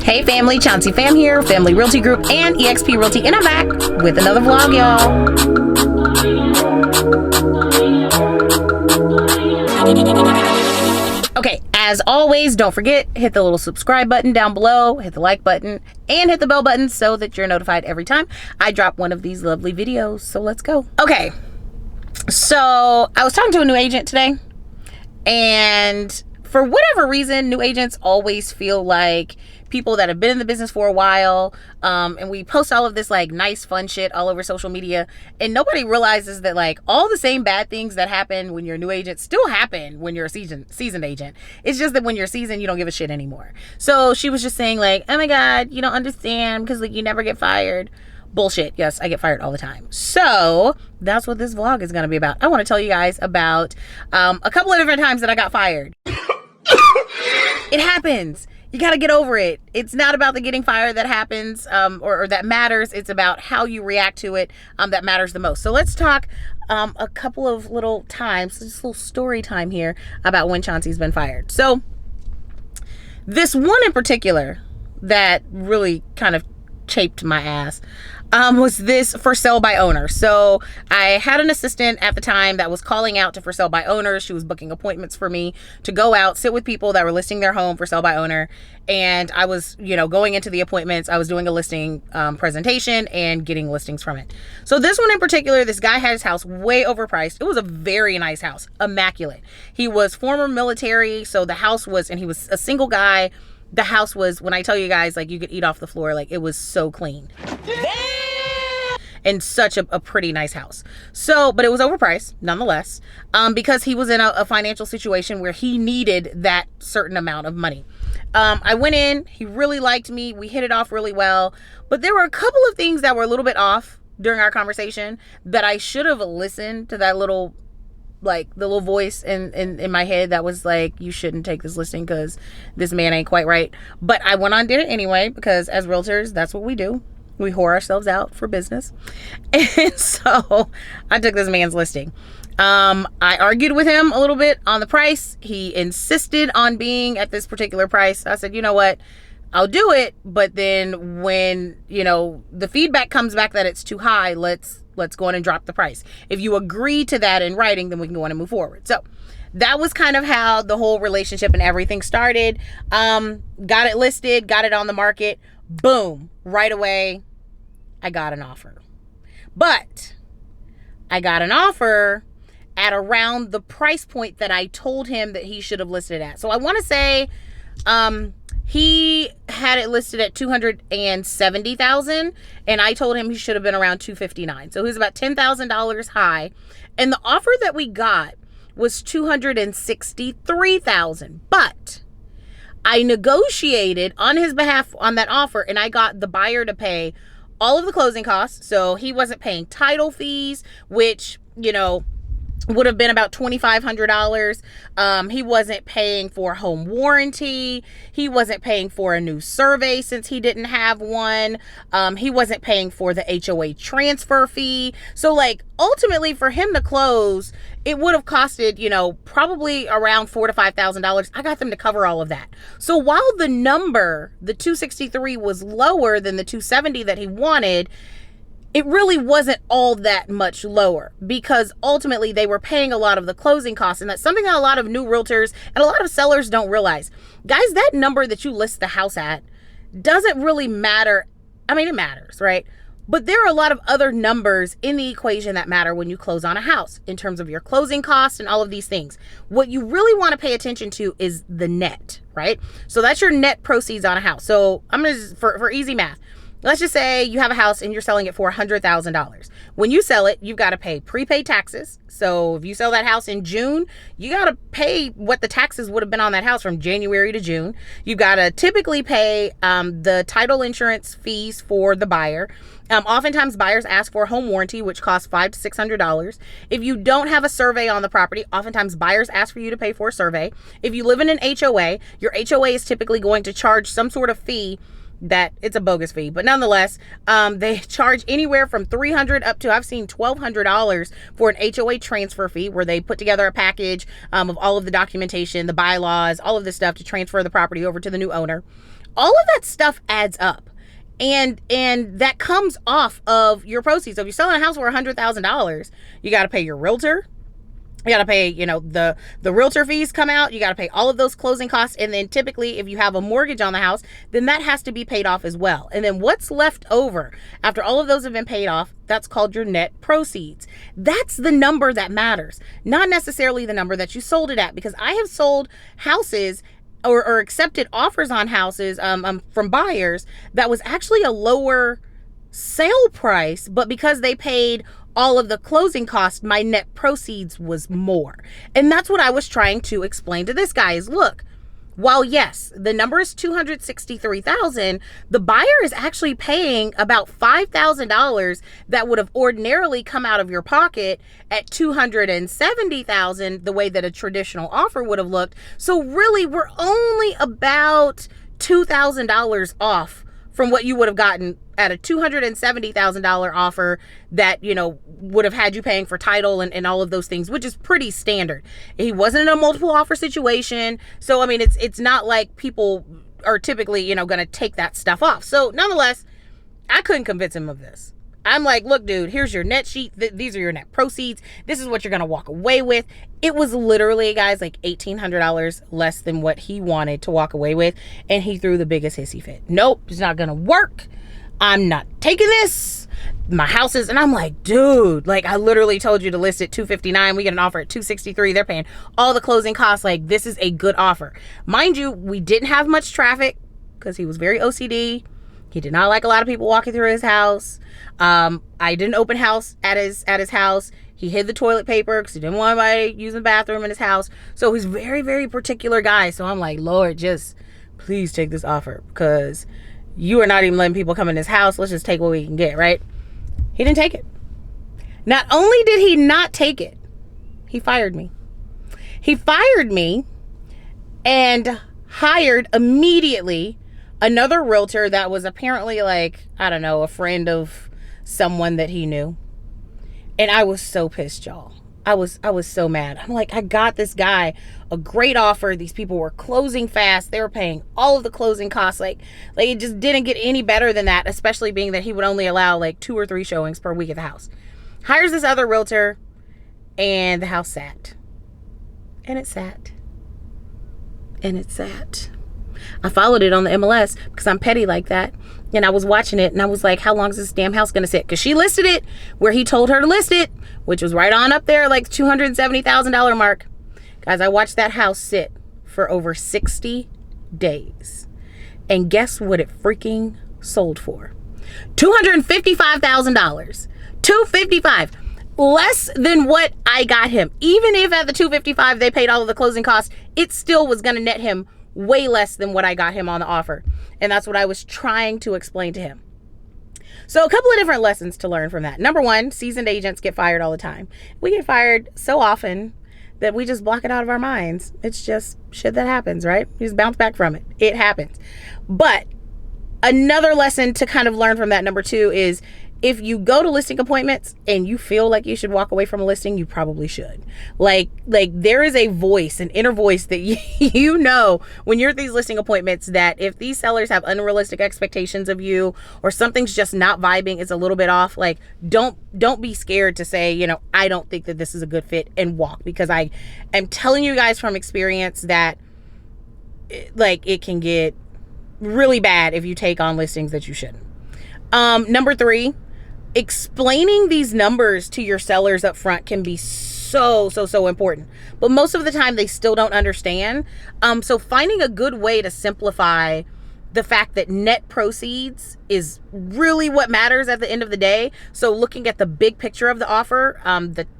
Hey family, Chauncey Fam here, Family Realty Group and eXp Realty, and I'm back with another vlog, y'all. Okay, as always, don't forget, hit the little subscribe button down below, hit the like button, and hit the bell button so that you're notified every time I drop one of these lovely videos. So let's go. Okay, so I was talking to a new agent today, and for whatever reason, new agents always feel like people that have been in the business for a while, and we post all of this like nice fun shit all over social media, and nobody realizes that like all the same bad things that happen when you're a new agent still happen when you're a seasoned agent. It's just that when you're seasoned, you don't give a shit anymore. So she was just saying like, oh my god, you don't understand because like you never get fired. Bullshit. Yes, I get fired all the time. So that's what this vlog is going to be about. I want to tell you guys about a couple of different times that I got fired. It happens. You got to get over it. It's not about the getting fired that happens or that matters. It's about how you react to it that matters the most. So let's talk a couple of little times, just a little story time here about when Chauncey's been fired. So this one in particular that really kind of chafed my ass was this for sale by owner. So I had an assistant at the time that was calling out to for sale by owners. She was booking appointments for me to go out, sit with people that were listing their home for sale by owner. And I was, going into the appointments, I was doing a listing presentation and getting listings from it. So this one in particular, this guy had his house way overpriced. It was a very nice house, immaculate. He was former military, so the house was, and he was a single guy. The house was, when I tell you guys, like you could eat off the floor, like it was so clean. And such a pretty nice house. So, but it was overpriced nonetheless, because he was in a financial situation where he needed that certain amount of money. I went in, he really liked me. We hit it off really well, but there were a couple of things that were a little bit off during our conversation that I should have listened to that little, like the little voice in my head that was like, you shouldn't take this listing because this man ain't quite right. But I went on, did it anyway, because as realtors, that's what we do. We whore ourselves out for business. And so I took this man's listing. I argued with him a little bit on the price. He insisted on being at this particular price. I said, you know what? I'll do it. But then when, the feedback comes back that it's too high, let's go on and drop the price. If you agree to that in writing, then we can go on and move forward. So that was kind of how the whole relationship and everything started. Got it listed, got it on the market. Boom. Right away, I got an offer. But I got an offer at around the price point that I told him that he should have listed at. So I want to say he had it listed at $270,000, and I told him he should have been around $259,000. So he was about $10,000 high. And the offer that we got was $263,000. But I negotiated on his behalf on that offer, and I got the buyer to pay all of the closing costs. So he wasn't paying title fees, which, would have been about $2,500. He wasn't paying for home warranty. He wasn't paying for a new survey since he didn't have one. He wasn't paying for the HOA transfer fee. So like ultimately for him to close, it would have costed, probably around $4,000 to $5,000. I got them to cover all of that. So while the number, the 263 was lower than the 270 that he wanted, it really wasn't all that much lower because ultimately they were paying a lot of the closing costs. And that's something that a lot of new realtors and a lot of sellers don't realize. Guys, that number that you list the house at doesn't really matter. I mean, it matters, right? But there are a lot of other numbers in the equation that matter when you close on a house in terms of your closing costs and all of these things. What you really want to pay attention to is the net, right? So that's your net proceeds on a house. So I'm going to, for easy math, let's just say you have a house and you're selling it for $100,000. When you sell it, you've got to pay prepaid taxes. So if you sell that house in June, you got to pay what the taxes would have been on that house from January to June. You've got to typically pay the title insurance fees for the buyer. Oftentimes buyers ask for a home warranty, which costs $500 to $600. If you don't have a survey on the property, oftentimes buyers ask for you to pay for a survey. If you live in an HOA, your HOA is typically going to charge some sort of fee that it's a bogus fee, but nonetheless, they charge anywhere from $300 up to, I've seen $1,200 for an HOA transfer fee, where they put together a package of all of the documentation, the bylaws, all of this stuff to transfer the property over to the new owner. All of that stuff adds up. And that comes off of your proceeds. So if you're selling a house for $100,000, you got to pay your realtor. You got to pay, the realtor fees come out. You got to pay all of those closing costs. And then typically if you have a mortgage on the house, then that has to be paid off as well. And then what's left over after all of those have been paid off, that's called your net proceeds. That's the number that matters, not necessarily the number that you sold it at, because I have sold houses or accepted offers on houses from buyers that was actually a lower sale price, but because they paid all of the closing costs, my net proceeds was more. And that's what I was trying to explain to this guy is, look, while yes, the number is $263,000, the buyer is actually paying about $5,000 that would have ordinarily come out of your pocket at $270,000, the way that a traditional offer would have looked. So really, we're only about $2,000 off from what you would have gotten at a $270,000 offer that, would have had you paying for title and all of those things, which is pretty standard. He wasn't in a multiple offer situation. So, I mean, it's not like people are typically, going to take that stuff off. So nonetheless, I couldn't convince him of this. I'm like, look, dude, here's your net sheet. These are your net proceeds. This is what you're going to walk away with. It was literally, guys, like $1,800 less than what he wanted to walk away with. And he threw the biggest hissy fit. Nope, it's not going to work. I'm not taking this. My house is, and I'm like, dude, like I literally told you to list it $259. We get an offer at $263. They're paying all the closing costs. Like, this is a good offer. Mind you, we didn't have much traffic because he was very OCD. He did not like a lot of people walking through his house. I didn't open house at his house. He hid the toilet paper because he didn't want anybody using the bathroom in his house. So he's a very, very particular guy. So I'm like, Lord, just please take this offer because you are not even letting people come in his house. Let's just take what we can get, right? He didn't take it. Not only did he not take it, he fired me. He fired me and hired immediately another realtor that was apparently like, I don't know, a friend of someone that he knew. And I was so pissed, y'all. I was so mad. I'm like, I got this guy a great offer. These people were closing fast. They were paying all of the closing costs. Like it just didn't get any better than that, especially being that he would only allow like 2 or 3 showings per week at the house. Hires this other realtor and the house sat. And it sat. And it sat. I followed it on the MLS because I'm petty like that. And I was watching it and I was like, how long is this damn house going to sit? Because she listed it where he told her to list it, which was right on up there, like $270,000 mark. Guys, I watched that house sit for over 60 days. And guess what it freaking sold for? $255,000. $255,000. Less than what I got him. Even if at the $255,000 they paid all of the closing costs, it still was going to net him way less than what I got him on the offer. And that's what I was trying to explain to him. So a couple of different lessons to learn from that. Number one, seasoned agents get fired all the time. We get fired so often that we just block it out of our minds. It's just shit that happens, right? You just bounce back from it. It happens. But another lesson to kind of learn from that, number two, is if you go to listing appointments and you feel like you should walk away from a listing, you probably should. Like there is a voice, an inner voice that you know when you're at these listing appointments that if these sellers have unrealistic expectations of you or something's just not vibing, it's a little bit off, like don't be scared to say, I don't think that this is a good fit and walk, because I am telling you guys from experience that it can get really bad if you take on listings that you shouldn't. Number three, explaining these numbers to your sellers up front can be so important, but most of the time they still don't understand. So finding a good way to simplify the fact that net proceeds is really what matters at the end of the day. So looking at the big picture of the offer,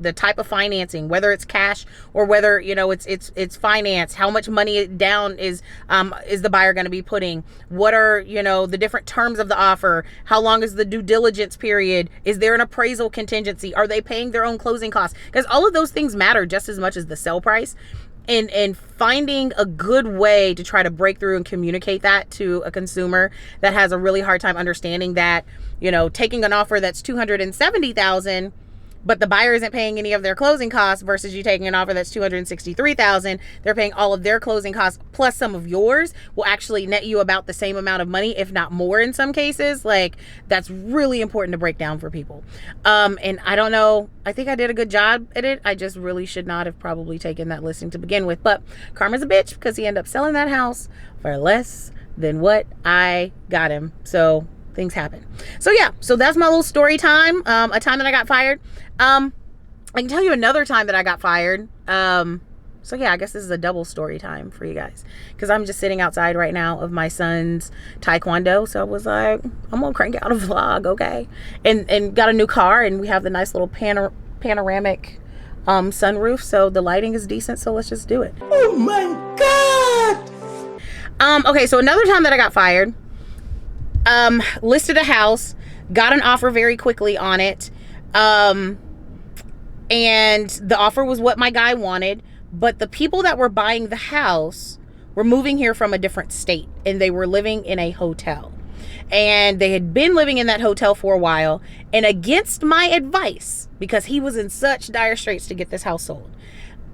the type of financing, whether it's cash or whether it's finance, how much money down is the buyer going to be putting, what are the different terms of the offer, how long is the due diligence period, is there an appraisal contingency, are they paying their own closing costs, because all of those things matter just as much as the sell price. And finding a good way to try to break through and communicate that to a consumer that has a really hard time understanding that, taking an offer that's $270,000 but the buyer isn't paying any of their closing costs versus you taking an offer that's $263,000. They're paying all of their closing costs plus some of yours will actually net you about the same amount of money, if not more in some cases. Like, that's really important to break down for people. And I don't know, I think I did a good job at it. I just really should not have probably taken that listing to begin with, but karma's a bitch because he ended up selling that house for less than what I got him. So things happen. So yeah, so that's my little story time. A time that I got fired. I can tell you another time that I got fired. So yeah, I guess this is a double story time for you guys because I'm just sitting outside right now of my son's taekwondo. So I was like, I'm gonna crank out a vlog, okay? And got a new car, and we have the nice little panoramic sunroof, so the lighting is decent. So let's just do it. Oh my god. Okay, so another time that I got fired. Listed a house, got an offer very quickly on it. And the offer was what my guy wanted, but the people that were buying the house were moving here from a different state, and they were living in a hotel, and they had been living in that hotel for a while. And against my advice, because he was in such dire straits to get this house sold,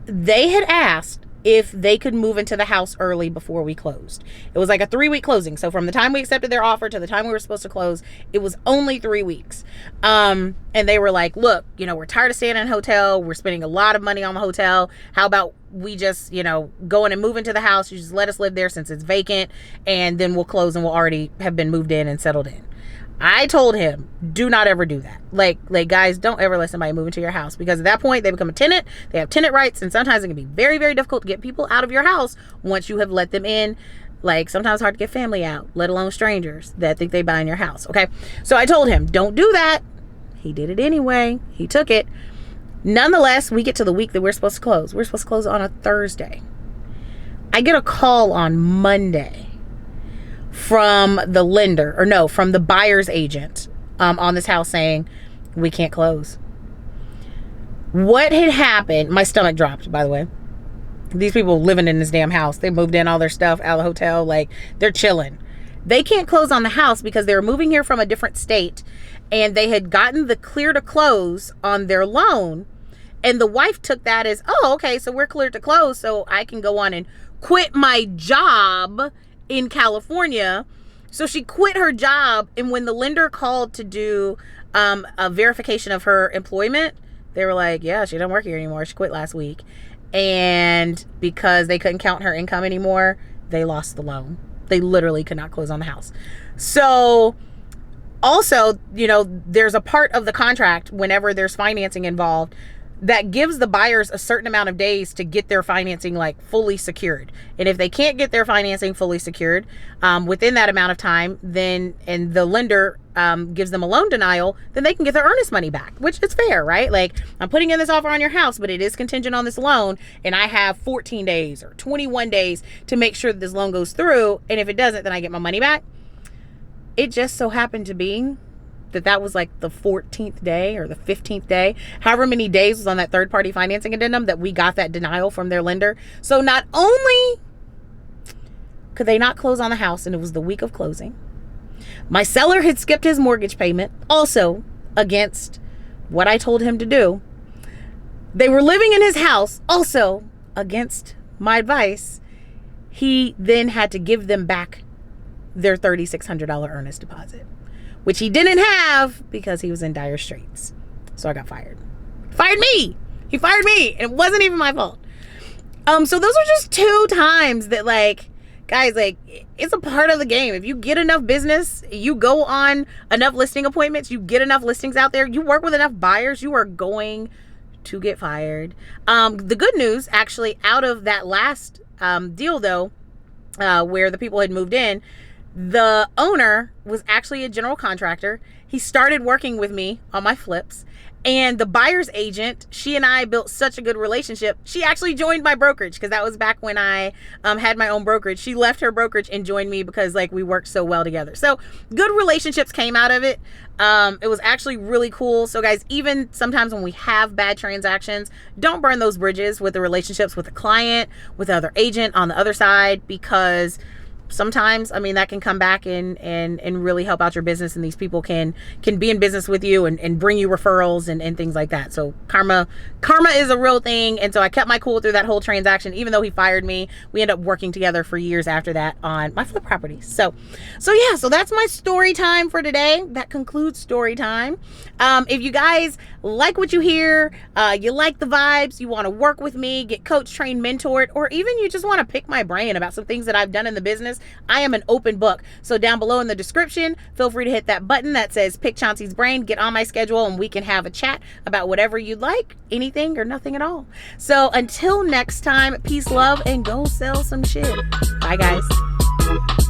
they had asked if they could move into the house early before we closed. It was like a 3-week closing. So from the time we accepted their offer to the time we were supposed to close, it was only 3 weeks. And they were like, look, you know, we're tired of staying in a hotel. We're spending a lot of money on the hotel. How about we just, you know, go in and move into the house? You just let us live there since it's vacant, and then we'll close and we'll already have been moved in and settled in. I told him, do not ever do that. Like guys, don't ever let somebody move into your house, because at that point they become a tenant. They have tenant rights, and sometimes it can be very, very difficult to get people out of your house once you have let them in. Like, sometimes it's hard to get family out, let alone strangers that think they buy in your house. Okay. So I told him, don't do that. He did it anyway. He took it. Nonetheless, we get to the week that we're supposed to close. We're supposed to close on a Thursday. I get a call on Monday from the lender, or no, from the buyer's agent on this house, saying we can't close. What had happened, my stomach dropped, by the way. These people living in this damn house, they moved in all their stuff out of the hotel, like, they're chilling. They can't close on the house because they were moving here from a different state, and they had gotten the clear to close on their loan, and the wife took that as, oh, okay, so we're clear to close, so I can go on and quit my job in California. So she quit her job, and when the lender called to do a verification of her employment, they were like, yeah, she doesn't work here anymore. She quit last week. And because they couldn't count her income anymore, they lost the loan. They literally could not close on the house. So also, you know, there's a part of the contract whenever there's financing involved that gives the buyers a certain amount of days to get their financing like fully secured. And if they can't get their financing fully secured within that amount of time, then, and the lender gives them a loan denial, then they can get their earnest money back, which is fair, right? Like, I'm putting in this offer on your house, but it is contingent on this loan, and I have 14 days or 21 days to make sure that this loan goes through. And if it doesn't, then I get my money back. It just so happened to be that was like the 14th day or the 15th day, however many days was on that third party financing addendum, that we got that denial from their lender. So not only could they not close on the house, and it was the week of closing, my seller had skipped his mortgage payment, also against what I told him to do. They were living in his house, also against my advice. He then had to give them back their $3,600 earnest deposit, which he didn't have because he was in dire straits. So I got fired. Fired me. He fired me, and it wasn't even my fault. So those are just 2 times that, like, guys, like, it's a part of the game. If you get enough business, you go on enough listing appointments, you get enough listings out there, you work with enough buyers, you are going to get fired. The good news, actually, out of that last deal, though, where the people had moved in, the owner was actually a general contractor. He started working with me on my flips, and the buyer's agent, she and I built such a good relationship. She actually joined my brokerage, because that was back when I had my own brokerage. She left her brokerage and joined me because, like, we worked so well together. So good relationships came out of it. It was actually really cool. So guys, even sometimes when we have bad transactions, don't burn those bridges with the relationships with the client, with the other agent on the other side, because sometimes, I mean, that can come back and really help out your business, and these people can be in business with you and bring you referrals and things like that. So karma is a real thing. And so I kept my cool through that whole transaction. Even though he fired me, we ended up working together for years after that on my flip properties. So yeah, so that's my story time for today. That concludes story time. If you guys like what you hear, you like the vibes, you want to work with me, get coach, trained, mentored, or even you just want to pick my brain about some things that I've done in the business, I am an open book. So down below in the description, feel free to hit that button that says pick Chauncey's brain, get on my schedule, and we can have a chat about whatever you'd like, anything or nothing at all. So until next time, peace, love, and go sell some shit. Bye, guys.